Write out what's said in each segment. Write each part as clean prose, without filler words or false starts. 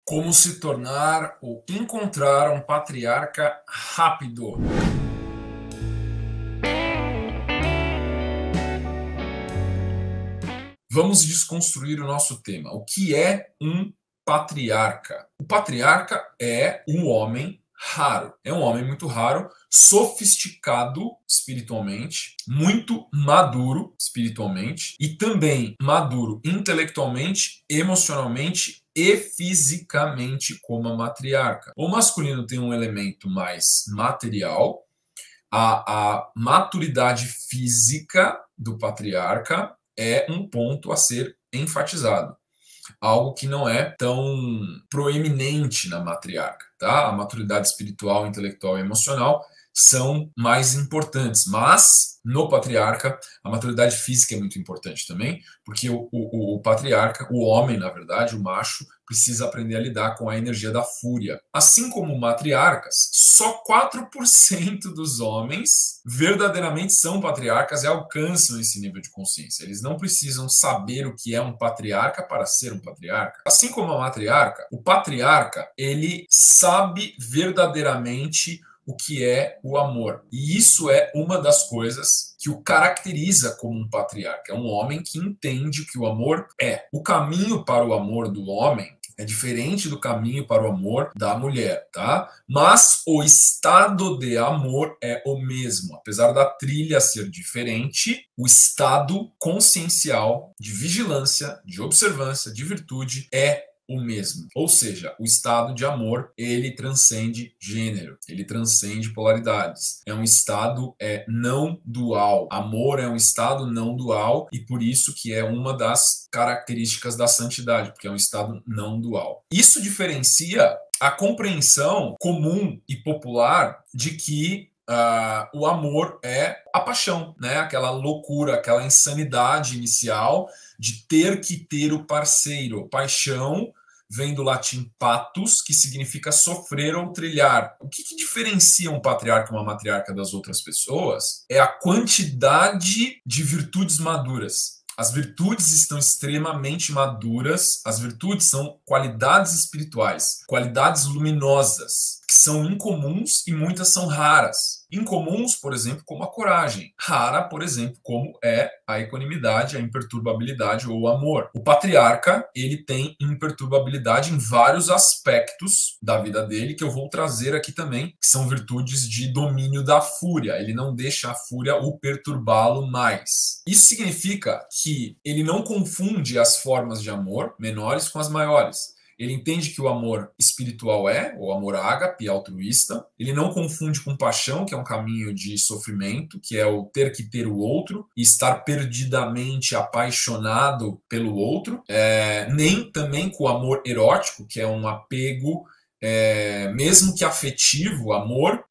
Como se tornar ou encontrar um patriarca rápido. Vamos desconstruir o nosso tema. O que é um patriarca? O patriarca é um homem raro. É um homem muito raro, sofisticado espiritualmente, muito maduro espiritualmente e também maduro intelectualmente, emocionalmente e fisicamente como a matriarca. O masculino tem um elemento mais material, a maturidade física do patriarca é um ponto a ser enfatizado. Algo que não é tão proeminente na matriarca, tá? A maturidade espiritual, intelectual e emocional são mais importantes, mas no patriarca a maturidade física é muito importante também, porque o patriarca, o homem, na verdade, o macho, precisa aprender a lidar com a energia da fúria. Assim como matriarcas, só 4% dos homens verdadeiramente são patriarcas e alcançam esse nível de consciência. Eles não precisam saber o que é um patriarca para ser um patriarca. Assim como a matriarca, o patriarca, ele sabe verdadeiramente o que é o amor. E isso é uma das coisas que o caracteriza como um patriarca. É um homem que entende o que o amor é. O caminho para o amor do homem é diferente do caminho para o amor da mulher, tá? Mas o estado de amor é o mesmo. Apesar da trilha ser diferente, o estado consciencial de vigilância, de observância, de virtude é o mesmo. Ou seja, o estado de amor, ele transcende gênero, ele transcende polaridades. É um estado não dual. Amor é um estado não dual e por isso que é uma das características da santidade, porque é um estado não dual. Isso diferencia a compreensão comum e popular de que o amor é a paixão, né? Aquela loucura, aquela insanidade inicial de ter que ter o parceiro. Paixão vem do latim patos, que significa sofrer ou trilhar. O que diferencia um patriarca e uma matriarca das outras pessoas é a quantidade de virtudes maduras. As virtudes estão extremamente maduras, as virtudes são qualidades espirituais, qualidades luminosas, que são incomuns e muitas são raras. Incomuns, por exemplo, como a coragem. Rara, por exemplo, como é a equanimidade, a imperturbabilidade ou o amor. O patriarca, ele tem imperturbabilidade em vários aspectos da vida dele, que eu vou trazer aqui também, que são virtudes de domínio da fúria. Ele não deixa a fúria o perturbá-lo mais. Isso significa que ele não confunde as formas de amor menores com as maiores. Ele entende que o amor espiritual o amor ágape, altruísta. Ele não confunde com paixão, que é um caminho de sofrimento, que é o ter que ter o outro e estar perdidamente apaixonado pelo outro. Nem também com o amor erótico, que é um apego mesmo que afetivo, amor,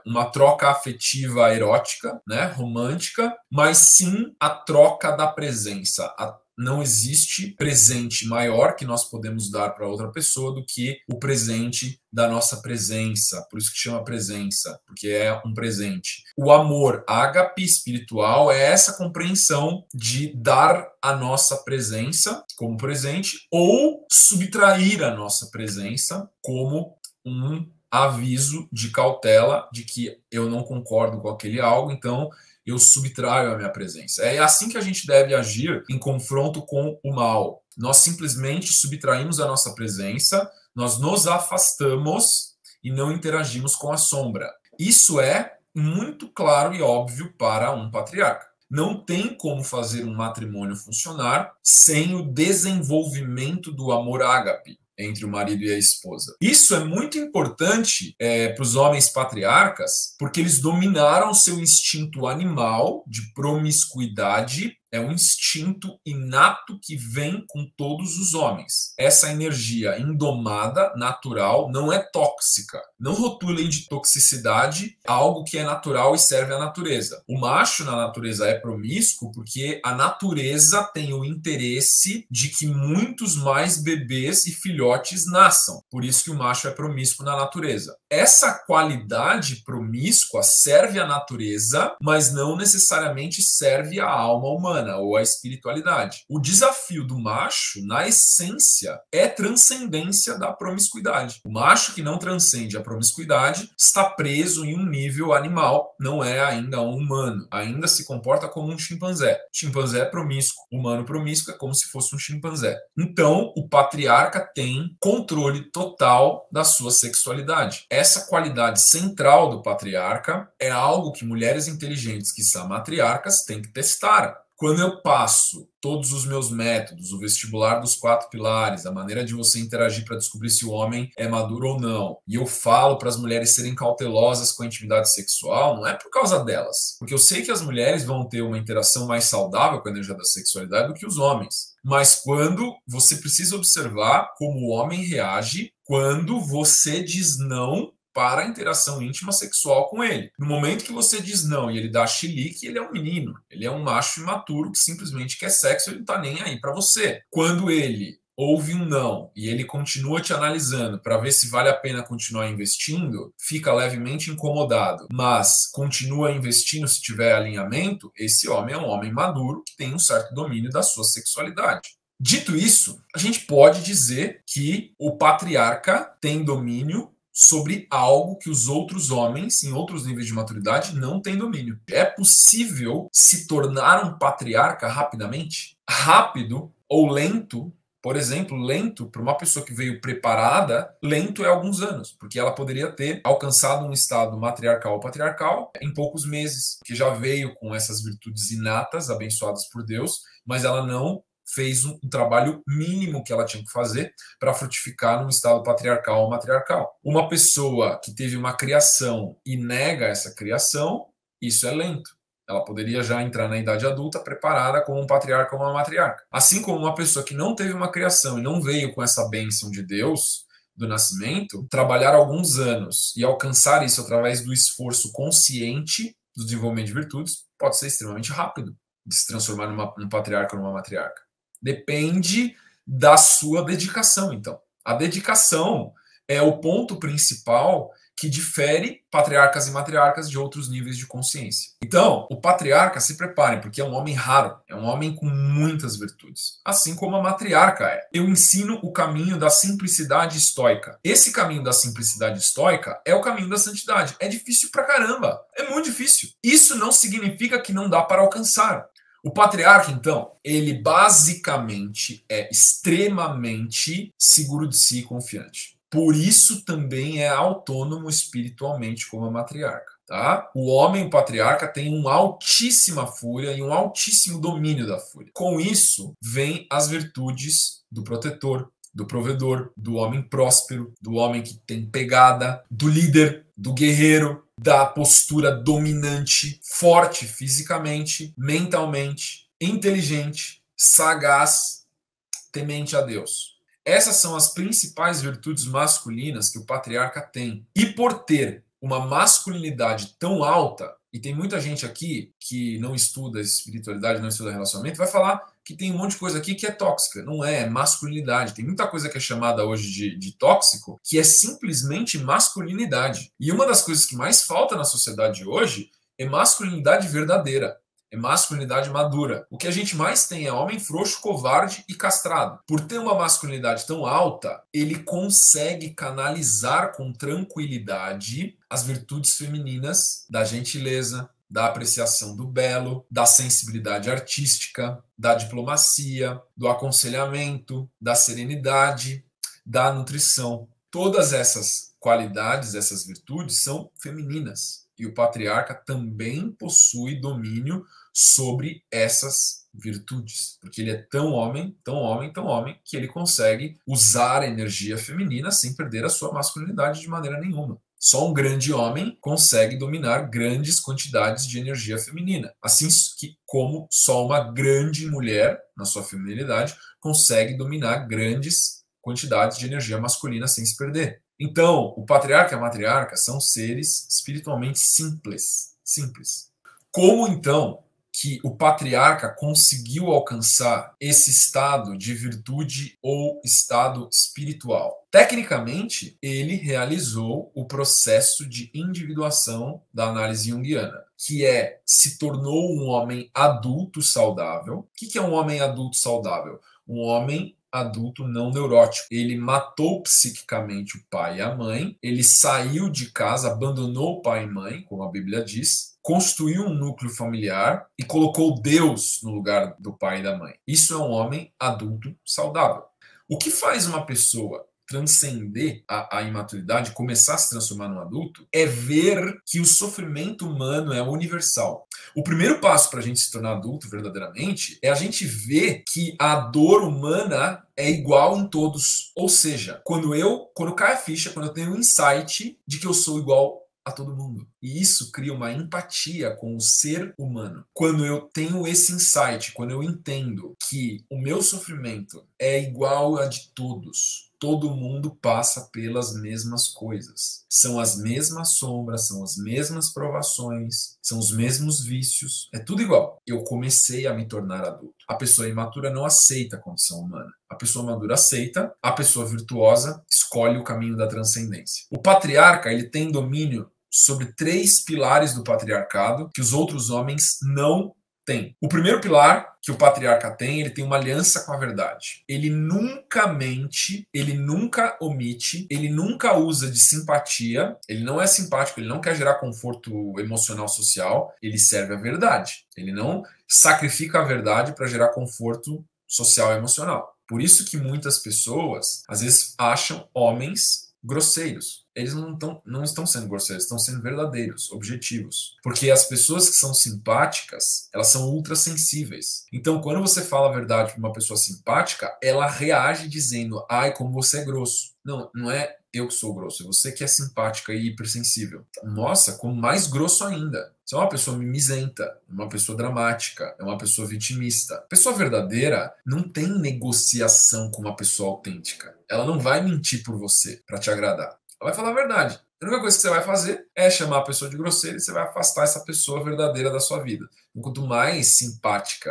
uma troca afetiva erótica, né, romântica, mas sim a troca da presença. Não existe presente maior que nós podemos dar para outra pessoa do que o presente da nossa presença. Por isso que chama presença, porque é um presente. O amor ágape espiritual é essa compreensão de dar a nossa presença como presente ou subtrair a nossa presença como um aviso de cautela de que eu não concordo com aquele algo, então eu subtraio a minha presença. É assim que a gente deve agir em confronto com o mal. Nós simplesmente subtraímos a nossa presença, nós nos afastamos e não interagimos com a sombra. Isso é muito claro e óbvio para um patriarca. Não tem como fazer um matrimônio funcionar sem o desenvolvimento do amor ágape entre o marido e a esposa. Isso é muito importante para os homens patriarcas, porque eles dominaram seu instinto animal de promiscuidade. É um instinto inato que vem com todos os homens. Essa energia indomada, natural, não é tóxica. Não rotulem de toxicidade algo que é natural e serve à natureza. O macho na natureza é promíscuo porque a natureza tem o interesse de que muitos mais bebês e filhotes nasçam. Por isso que o macho é promíscuo na natureza. Essa qualidade promíscua serve à natureza, mas não necessariamente serve à alma humana. humana ou a espiritualidade. O desafio do macho, na essência, é transcendência da promiscuidade. O macho que não transcende a promiscuidade está preso em um nível animal, não é ainda um humano, ainda se comporta como um chimpanzé. Chimpanzé é promíscuo, humano promíscuo é como se fosse um chimpanzé. Então, o patriarca tem controle total da sua sexualidade. Essa qualidade central do patriarca é algo que mulheres inteligentes que são matriarcas têm que testar. Quando eu passo todos os meus métodos, o vestibular dos 4 pilares, a maneira de você interagir para descobrir se o homem é maduro ou não, e eu falo para as mulheres serem cautelosas com a intimidade sexual, não é por causa delas. Porque eu sei que as mulheres vão ter uma interação mais saudável com a energia da sexualidade do que os homens. Mas quando você precisa observar como o homem reage quando você diz não para a interação íntima sexual com ele. No momento que você diz não e ele dá chilique, ele é um menino. Ele é um macho imaturo que simplesmente quer sexo e ele não está nem aí para você. Quando ele ouve um não e ele continua te analisando para ver se vale a pena continuar investindo, fica levemente incomodado, mas continua investindo se tiver alinhamento, esse homem é um homem maduro que tem um certo domínio da sua sexualidade. Dito isso, a gente pode dizer que o patriarca tem domínio sobre algo que os outros homens, em outros níveis de maturidade, não têm domínio. É possível se tornar um patriarca rapidamente? Rápido ou lento? Por exemplo, lento, para uma pessoa que veio preparada, lento é alguns anos, porque ela poderia ter alcançado um estado matriarcal ou patriarcal em poucos meses, que já veio com essas virtudes inatas, abençoadas por Deus, mas ela não fez um trabalho mínimo que ela tinha que fazer para frutificar num estado patriarcal ou matriarcal. Uma pessoa que teve uma criação e nega essa criação, isso é lento. Ela poderia já entrar na idade adulta preparada como um patriarca ou uma matriarca. Assim como uma pessoa que não teve uma criação e não veio com essa bênção de Deus do nascimento, trabalhar alguns anos e alcançar isso através do esforço consciente do desenvolvimento de virtudes pode ser extremamente rápido de se transformar num patriarca ou numa matriarca. Depende da sua dedicação, então. A dedicação é o ponto principal que difere patriarcas e matriarcas de outros níveis de consciência. Então, o patriarca, se preparem, porque é um homem raro, é um homem com muitas virtudes, assim como a matriarca é. Eu ensino o caminho da simplicidade estoica. Esse caminho da simplicidade estoica é o caminho da santidade. É difícil pra caramba, é muito difícil. Isso não significa que não dá para alcançar. O patriarca, então, ele basicamente é extremamente seguro de si e confiante. Por isso também é autônomo espiritualmente como a matriarca. Tá? O homem, o patriarca, tem uma altíssima fúria e um altíssimo domínio da fúria. Com isso, vem as virtudes do protetor, do provedor, do homem próspero, do homem que tem pegada, do líder, do guerreiro, da postura dominante, forte fisicamente, mentalmente, inteligente, sagaz, temente a Deus. Essas são as principais virtudes masculinas que o patriarca tem. E por ter uma masculinidade tão alta, e tem muita gente aqui que não estuda espiritualidade, não estuda relacionamento, vai falar que tem um monte de coisa aqui que é tóxica. Não é, é masculinidade. Tem muita coisa que é chamada hoje de tóxico, que é simplesmente masculinidade. E uma das coisas que mais falta na sociedade hoje é masculinidade verdadeira. É masculinidade madura. O que a gente mais tem é homem frouxo, covarde e castrado. Por ter uma masculinidade tão alta, ele consegue canalizar com tranquilidade as virtudes femininas da gentileza, da apreciação do belo, da sensibilidade artística, da diplomacia, do aconselhamento, da serenidade, da nutrição. Todas essas qualidades, essas virtudes são femininas. E o patriarca também possui domínio sobre essas virtudes, porque ele é tão homem, tão homem, tão homem, que ele consegue usar a energia feminina sem perder a sua masculinidade de maneira nenhuma. Só um grande homem consegue dominar grandes quantidades de energia feminina, assim como só uma grande mulher, na sua feminilidade, consegue dominar grandes quantidades de energia masculina sem se perder. Então, o patriarca e a matriarca são seres espiritualmente simples. Como, então, que o patriarca conseguiu alcançar esse estado de virtude ou estado espiritual? Tecnicamente, ele realizou o processo de individuação da análise junguiana. que se tornou um homem adulto saudável. O que é um homem adulto saudável? Um homem adulto não neurótico. Ele matou psiquicamente o pai e a mãe, ele saiu de casa, abandonou o pai e mãe, como a Bíblia diz, construiu um núcleo familiar e colocou Deus no lugar do pai e da mãe. Isso é um homem adulto saudável. O que faz uma pessoa transcender a imaturidade, começar a se transformar num adulto, é ver que o sofrimento humano é universal. O primeiro passo para a gente se tornar adulto verdadeiramente é a gente ver que a dor humana é igual em todos. Ou seja, quando cai a ficha, quando eu tenho um insight de que eu sou igual a todo mundo. E isso cria uma empatia com o ser humano. Quando eu tenho esse insight, quando eu entendo que o meu sofrimento é igual a de todos, todo mundo passa pelas mesmas coisas. São as mesmas sombras, são as mesmas provações, são os mesmos vícios, é tudo igual. Eu comecei a me tornar adulto. A pessoa imatura não aceita a condição humana. A pessoa madura aceita, a pessoa virtuosa escolhe o caminho da transcendência. O patriarca, ele tem domínio sobre 3 pilares do patriarcado que os outros homens não têm. O primeiro pilar que o patriarca tem, ele tem uma aliança com a verdade. Ele nunca mente, ele nunca omite, ele nunca usa de simpatia, ele não é simpático, ele não quer gerar conforto emocional social, ele serve a verdade. Ele não sacrifica a verdade para gerar conforto social e emocional. Por isso que muitas pessoas, às vezes, acham homens grosseiros. Eles não estão sendo grosseiros, estão sendo verdadeiros, objetivos. Porque as pessoas que são simpáticas, elas são ultrassensíveis. Então, quando você fala a verdade para uma pessoa simpática, ela reage dizendo, ai, como você é grosso. Não é eu que sou grosso, é você que é simpática e hipersensível. Nossa, como mais grosso ainda. Você é uma pessoa mimizenta, uma pessoa dramática, é uma pessoa vitimista. A pessoa verdadeira não tem negociação com uma pessoa autêntica. Ela não vai mentir por você para te agradar. Ela vai falar a verdade. A única coisa que você vai fazer é chamar a pessoa de grosseira e você vai afastar essa pessoa verdadeira da sua vida. Quanto mais simpático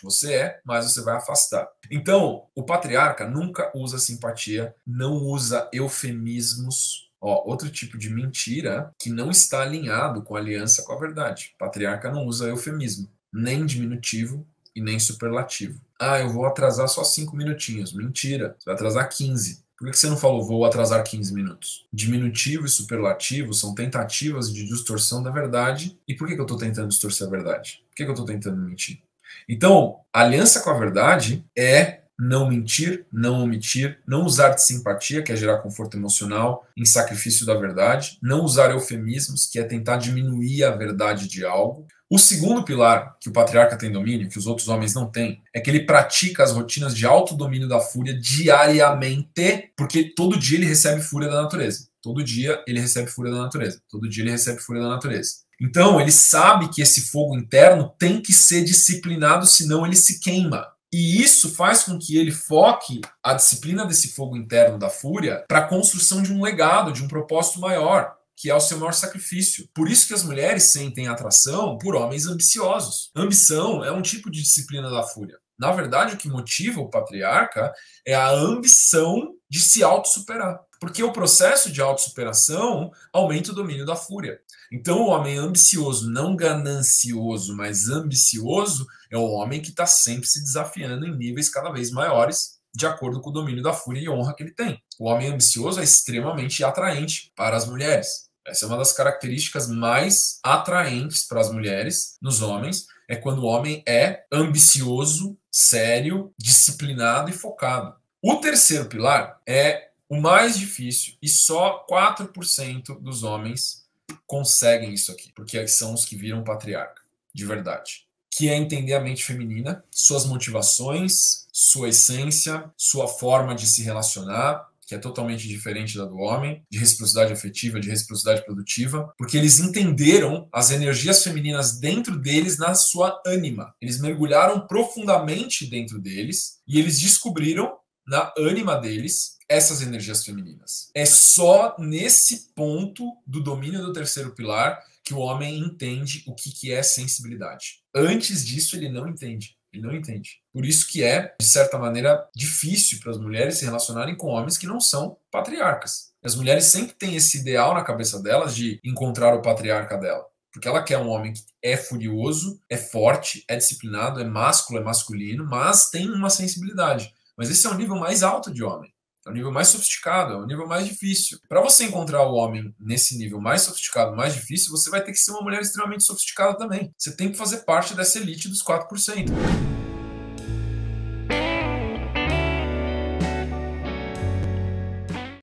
você é, mais você vai afastar. Então, o patriarca nunca usa simpatia, não usa eufemismos. Outro tipo de mentira que não está alinhado com a aliança com a verdade. O patriarca não usa eufemismo, nem diminutivo e nem superlativo. Eu vou atrasar só 5 minutinhos. Mentira, você vai atrasar 15. Por que você não falou vou atrasar 15 minutos? Diminutivo e superlativo são tentativas de distorção da verdade. E por que eu estou tentando distorcer a verdade? Por que eu estou tentando mentir? Então, a aliança com a verdade é não mentir, não omitir, não usar de simpatia, que é gerar conforto emocional, em sacrifício da verdade, não usar eufemismos, que é tentar diminuir a verdade de algo. O segundo pilar que o patriarca tem domínio, que os outros homens não têm, é que ele pratica as rotinas de autodomínio da fúria diariamente, porque todo dia ele recebe fúria da natureza. Todo dia ele recebe fúria da natureza. Todo dia ele recebe fúria da natureza. Então, ele sabe que esse fogo interno tem que ser disciplinado, senão ele se queima. E isso faz com que ele foque a disciplina desse fogo interno da fúria para a construção de um legado, de um propósito maior, que é o seu maior sacrifício. Por isso que as mulheres sentem atração por homens ambiciosos. Ambição é um tipo de disciplina da fúria. Na verdade, o que motiva o patriarca é a ambição de se autossuperar. Porque o processo de autossuperação aumenta o domínio da fúria. Então, o homem ambicioso, não ganancioso, mas ambicioso, é o homem que está sempre se desafiando em níveis cada vez maiores, de acordo com o domínio da fúria e honra que ele tem. O homem ambicioso é extremamente atraente para as mulheres. Essa é uma das características mais atraentes para as mulheres nos homens, é quando o homem é ambicioso, sério, disciplinado e focado. O terceiro pilar é o mais difícil e só 4% dos homens conseguem isso aqui, porque são os que viram patriarca, de verdade. Que é entender a mente feminina, suas motivações, sua essência, sua forma de se relacionar, que é totalmente diferente da do homem, de reciprocidade afetiva, de reciprocidade produtiva, porque eles entenderam as energias femininas dentro deles na sua ânima. Eles mergulharam profundamente dentro deles e eles descobriram na ânima deles essas energias femininas. É só nesse ponto do domínio do terceiro pilar que o homem entende o que é sensibilidade. Antes disso, ele não entende. Ele não entende. Por isso que é, de certa maneira, difícil para as mulheres se relacionarem com homens que não são patriarcas. As mulheres sempre têm esse ideal na cabeça delas de encontrar o patriarca dela. Porque ela quer um homem que é furioso, é forte, é disciplinado, é másculo, é masculino, mas tem uma sensibilidade. Mas esse é o nível mais alto de homem. É o nível mais sofisticado, é o nível mais difícil. Para você encontrar o homem nesse nível mais sofisticado, mais difícil, você vai ter que ser uma mulher extremamente sofisticada também. Você tem que fazer parte dessa elite dos 4%.